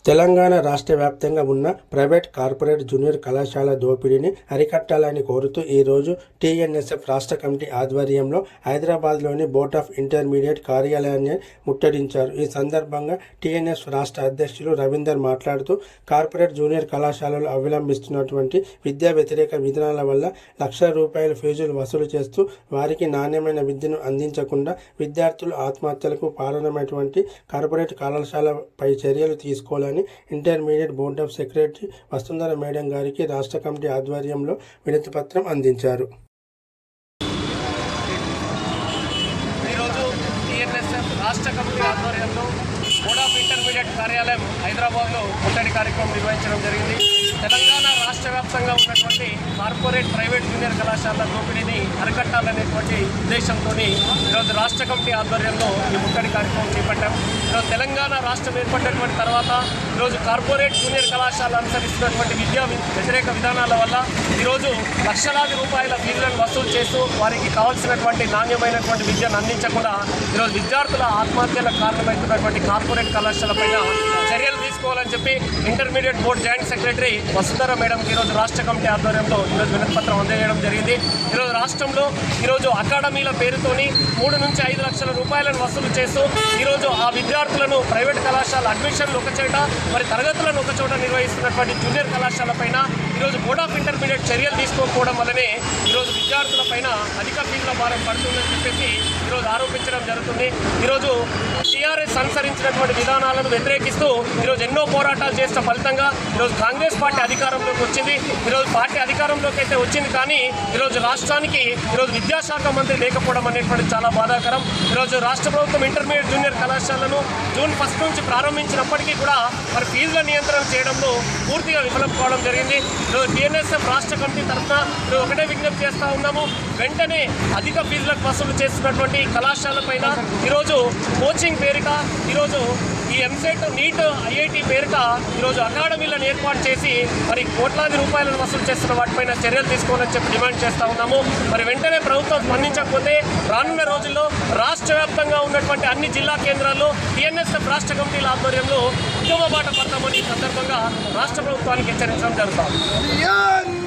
తెలంగాణ రాష్ట్ర వ్యాప్తంగా ఉన్న ప్రైవేట్, కార్పొరేట్ జూనియర్ కళాశాల దోపిడీని అరికట్టాలని కోరుతూ ఈరోజు టీఎన్ఎస్ఎఫ్ రాష్ట్ర కమిటీ ఆధ్వర్యంలో హైదరాబాద్లోని బోర్డ్ ఆఫ్ ఇంటర్మీడియట్ కార్యాలయాన్ని ముట్టడించారు. ఈ సందర్భంగా టీఎన్ఎస్ రాష్ట్ర అధ్యక్షులు రవీందర్ మాట్లాడుతూ, కార్పొరేట్ జూనియర్ కళాశాలలు అవలంబిస్తున్నటువంటి విద్యా వ్యతిరేక విధానాల వల్ల లక్షల రూపాయల ఫీజులు వసూలు చేస్తూ వారికి నాణ్యమైన విద్యను అందించకుండా విద్యార్థులు ఆత్మహత్యలకు పాల్గొన్నటువంటి కార్పొరేట్ కళాశాలపై చర్యలు తీసుకోవాలని intermediate board of secretary Vasundhara madam గారికి రాష్ట్ర కమిటీ ఆధ్వర్యంలో వినతి పత్రం అందించారు. ఈరోజు టీఎన్ఎస్ఎఫ్ రాష్ట్ర కమిటీ ఆధ్వర్యంలో బోర్డ్ ఆఫ్ ఇంటర్మీడియట్ కార్యాలయం హైదరాబాద్లో ముట్టడి కార్యక్రమం నిర్వహించడం జరిగింది. తెలంగాణ రాష్ట్ర వ్యాప్తంగా ఉన్నటువంటి కార్పొరేట్, ప్రైవేట్ జూనియర్ కళాశాలల దోపిడీని అరికట్టాలనేటువంటి ఉద్దేశంతో ఈరోజు రాష్ట్ర కమిటీ ఆధ్వర్యంలో ఈ ముట్టడి కార్యక్రమం చేపట్టాం. ఈరోజు తెలంగాణ రాష్ట్రం ఏర్పడినటువంటి తర్వాత ఈరోజు కార్పొరేట్ జూనియర్ కళాశాలలు అనుసరిస్తున్నటువంటి విద్యా వ్యతిరేక విధానాల వల్ల ఈరోజు లక్షలాది రూపాయల ఫీజులను వసూలు చేస్తూ వారికి కావాల్సినటువంటి నాణ్యమైనటువంటి విద్యను అందించకుండా ఈరోజు విద్యార్థుల ఆత్మహత్యలకు కారణమవుతున్నటువంటి కార్పొరేట్ కళాశాలపైన చర్యలు తీసుకోవాలని చెప్పి intermediate board joint secretary Vasundhara మేడంకి ఈరోజు రాష్ట్ర కమిటీ ఆధ్వర్యంలో ఈరోజు వినతిపత్రం అందజేయడం జరిగింది. ఈరోజు రాష్ట్రంలో ఈరోజు అకాడమీల పేరుతోని 3 నుంచి 5 లక్షల రూపాయలను వసూలు చేస్తూ ఈరోజు ఆ విద్యార్థులను ప్రైవేట్ కళాశాల అడ్మిషన్లు ఒక చోట, మరి తరగతులను ఒక చోట నిర్వహిస్తున్నటువంటి జూనియర్ కళాశాల పైన ఈరోజు బోర్డ్ ఆఫ్ ఇంటర్మీడియట్ చర్యలు తీసుకోకపోవడం వల్లనే ఈరోజు విద్యార్థుల పైన అధిక ఫీజుల భారం పడుతుందని చెప్పేసి ఈరోజు ఆరోపించడం జరుగుతుంది. ఈరోజు టీఆర్ఎస్ అనుసరించినటువంటి విధానాలను వ్యతిరేకిస్తూ ఈరోజు ఎన్నో పోరాటాలు చేసిన ఫలితంగా ఈరోజు కాంగ్రెస్ పార్టీ అధికారంలోకి వచ్చింది. ఈరోజు పార్టీ అధికారంలోకి అయితే వచ్చింది, కానీ ఈరోజు రాష్ట్రానికి ఈరోజు విద్యాశాఖ మంత్రి లేకపోవడం అనేటువంటి చాలా బాధాకరం. ఈరోజు రాష్ట్ర ప్రభుత్వం ఇంటర్మీడియట్ జూనియర్ కళాశాలను జూన్ 1 నుంచి ప్రారంభించినప్పటికీ కూడా మరి ఫీజుల నియంత్రణ చేయడంలో పూర్తిగా విఫలం కావడం జరిగింది. ఈరోజు టీఎన్ఎస్ఎఫ్ రాష్ట్ర కమిటీ తరఫున ఒకటే విజ్ఞప్తి చేస్తూ ఉన్నాము, వెంటనే అధిక ఫీజులకు వసూలు చేస్తున్నటువంటి కళాశాల పైన ఈరోజు కోచింగ్ పేరిట, ఈరోజు ఈ ఎంసెట్, నీట్, ఐఐటి పేరిట ఈరోజు అకాడమీలను ఏర్పాటు చేసి మరి కోట్లాది రూపాయలను వసూలు చేస్తున్న వాటిపైన చర్యలు తీసుకోవాలని చెప్పి డిమాండ్ చేస్తూ ఉన్నాము. మరి వెంటనే ప్రభుత్వం స్పందించకపోతే రానున్న రోజుల్లో రాష్ట్ర వ్యాప్తంగా ఉన్నటువంటి అన్ని జిల్లా కేంద్రాల్లో టీఎన్ఎస్ఎఫ్ రాష్ట్ర కమిటీల ఆధ్వర్యంలో ఉద్యమ బాట పడతామని ఈ సందర్భంగా రాష్ట్ర ప్రభుత్వానికి హెచ్చరించడం జరుగుతుంది.